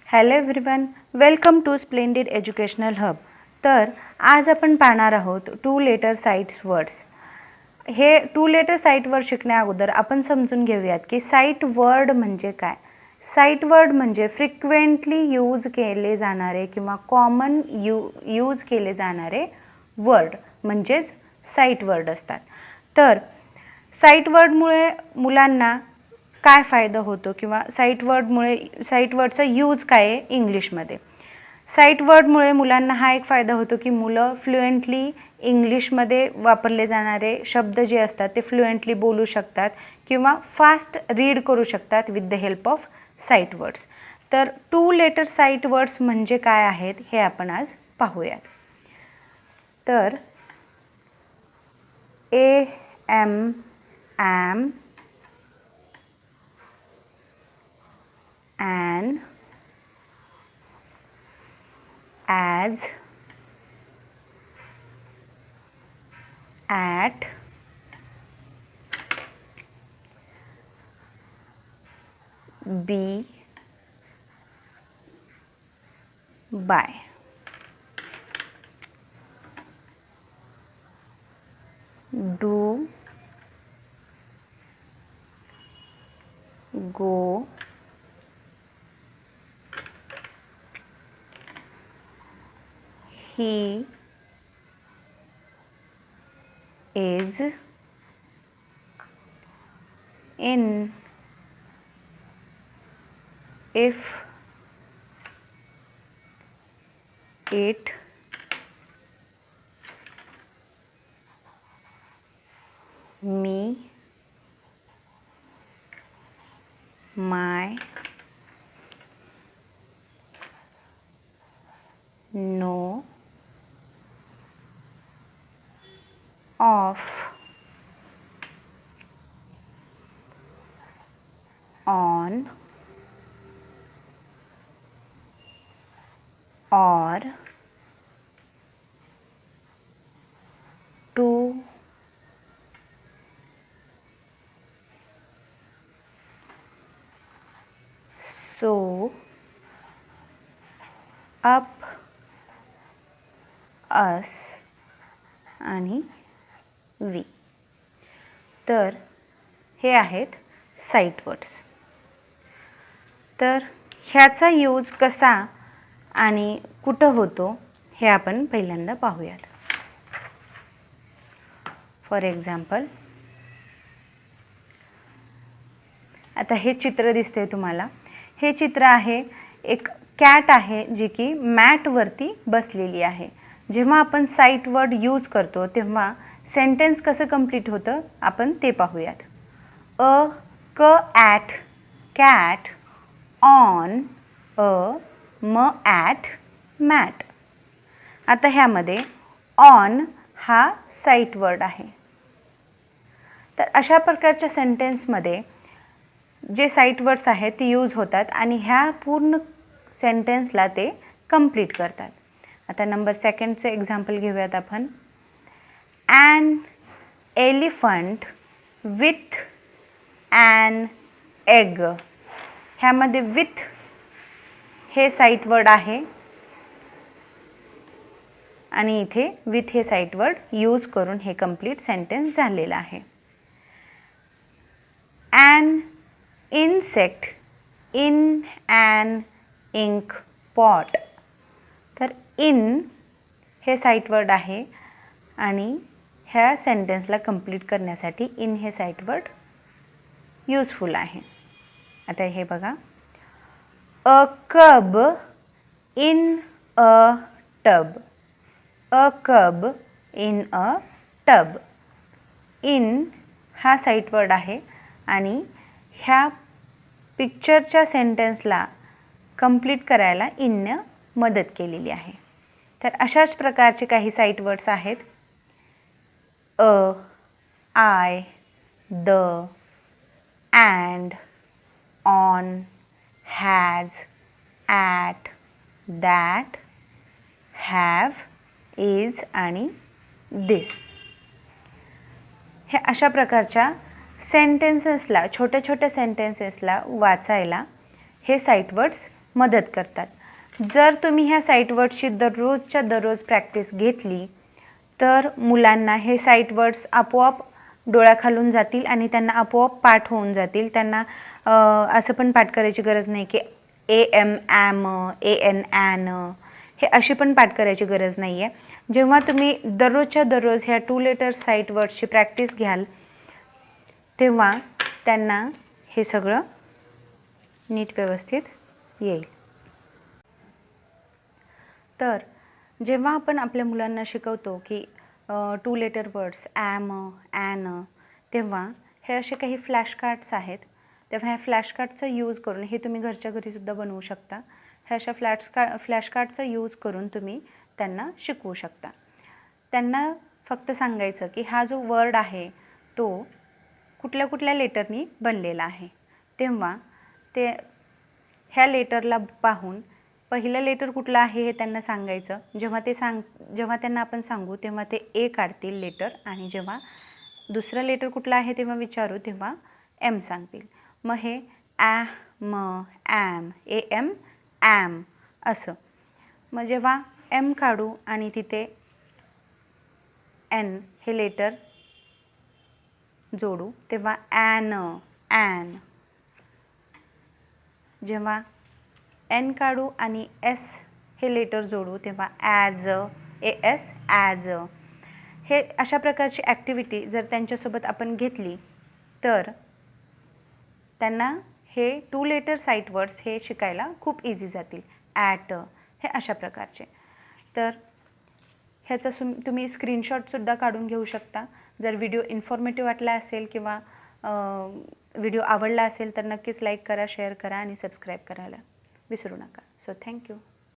Hello everyone, welcome to splendid educational hub. तर आज आपण पाहणार आहोत 2 लेटर साइट्स वर्ड्स. हे 2 लेटर साइट वर्ड शिकण्या अगोदर आपण समजून घेऊयात की साइट वर्ड म्हणजे काय. साइट वर्ड म्हणजे फ्रिक्वेंटली यूज केले जाणारे किंवा कॉमन यूज केले जाणारे वर्ड म्हणजेच साइट वर्ड असतात. तर साइट वर्डमुळे मुलांना काय फायदा होतो किंवा साइट वर्डचा यूज काय आहे इंग्लिशमध्ये. साइट वर्डमुळे मुलांना हा एक फायदा होतो की मुलं फ्लुएंटली इंग्लिशमध्ये वापरले जाणारे शब्द जे असतात ते फ्लुएंटली बोलू शकतात किंवा फास्ट रीड करू शकतात with the help of sight words. तर 2 लेटर साइट वर्ड्स म्हणजे काय आहेत हे आपण आज पाहूयात. तर am, am, an, as, at, be, by. Do, go, he is, in, if, it, me, my, no, of, on, or, to, so, up, us आणि we. तर हे आहेत साइट वर्ड्स. तर ह्याचा यूज कसा आणि कुठं होतो हे आपण पहिल्यांदा पाहूयात. फॉर एक्झाम्पल, आता हे चित्र दिसते तुम्हाला. हे चित्र आहे, एक कॅट आहे जी की मॅटवरती बसलेली आहे. जेव्हा आपण साइट वर्ड यूज करतो तेव्हा सेंटेन्स कसं कंप्लीट होतं आपण ते पाहूयात. At cat, on at mat. आता ह्यामध्ये ऑन हा साइट वर्ड आहे. तर अशा प्रकारच्या सेंटेन्समध्ये जे साइट वर्ड्स आहेत ते यूज होतात आणि ह्या पूर्ण सेंटेन्सला ते कंप्लीट करतात. आता नंबर 2चं एक्झाम्पल घेऊयात आपण. An elephant with an egg. ह्यामध्ये विथ हे साइट वर्ड आहे आणि इथे विथ हे साइट वर्ड यूज करून हे कंप्लीट सेंटेन्स झालेलं आहे. An insect in an ink pot. तर in हे साइट वर्ड आहे आणि ह्या सेंटेन्सला कंप्लीट करण्यासाठी in हे साइट वर्ड यूजफुल आहे. आता हे बघा. अ कब इन अ टब. अ कब इन अ टब. इन हा साइट वर्ड आहे आणि ह्या पिक्चरच्या सेंटेन्सला कंप्लीट करायला इननं मदत केलेली आहे. तर अशाच प्रकारचे काही साइट वर्ड्स आहेत. I, the, and, on, has, at, that, have, is आणि दिस. हे अशा प्रकारच्या सेंटेन्सेसला, छोट्या छोट्या सेंटेन्सेसला वाचायला हे साइट वर्ड्स मदत करतात। जर तुम्ही ह्या साईट वर्ड्सची दररोजच्या दररोज प्रॅक्टिस घेतली तर मुलांना हे साईट वर्ड्स आपोआप डोळ्याखालून जातील आणि त्यांना आपोआप पाठ होऊन जातील। त्यांना असं पण पाठ करायची गरज नाही की एम ॲम एन ॲन हे अशी पण पाठ करायची गरज नाही आहे। जेव्हा तुम्ही दररोजच्या दररोज ह्या 2 लेटर साईट वर्ड्सची प्रॅक्टिस घ्याल तेव्हा त्यांना हे सगळं नीट व्यवस्थित येईल। तर जेव्हा आपण आपल्या मुलांना शिकवतो की 2 लेटर वर्ड्स ॲम ॲन तेव्हा हे असे काही फ्लॅश कार्ड्स आहेत। तेव्हा ह्या फ्लॅश कार्डचा यूज करून हे तुम्ही घरच्या घरीसुद्धा बनवू शकता। ह्या अशा फ्लॅश कार्डचा यूज करून तुम्ही त्यांना शिकवू शकता। त्यांना फक्त सांगायचं की हा जो वर्ड आहे तो कुठल्या कुठल्या लेटरनी बनलेला आहे। तेव्हा ते ह्या लेटरला पाहून पहिलं लेटर कुठलं आहे हे त्यांना सांगायचं। जेव्हा त्यांना आपण सांगू तेव्हा ते ए काढतील लेटर आणि जेव्हा दुसरं लेटर कुठलं आहे तेव्हा विचारू तेव्हा एम सांगतील। मग हे ॲम ॲम एम ॲम असं। मग जेव्हा एम काढू आणि तिथे एन हे लेटर जोडू तेव्हा ॲन ॲन। जेव्हा एन काढू आणि एस हे लेटर जोडू तेव्हा ॲज एस ॲज। हे अशा प्रकारची ॲक्टिव्हिटी जर त्यांच्यासोबत आपण घेतली तर त्यांना हे 2 लेटर साईट वर्ड्स हे शिकायला खूप इझी जातील। ॲट हे अशा प्रकारचे। तर ह्याचा तुम्ही स्क्रीनशॉटसुद्धा काढून घेऊ शकता। जर व्हिडिओ इन्फॉर्मेटिव्ह वाटला असेल किंवा व्हिडिओ आवडला असेल तर नक्कीच लाईक करा, शेअर करा आणि सबस्क्राईब करायला विसरू नका। So thank you.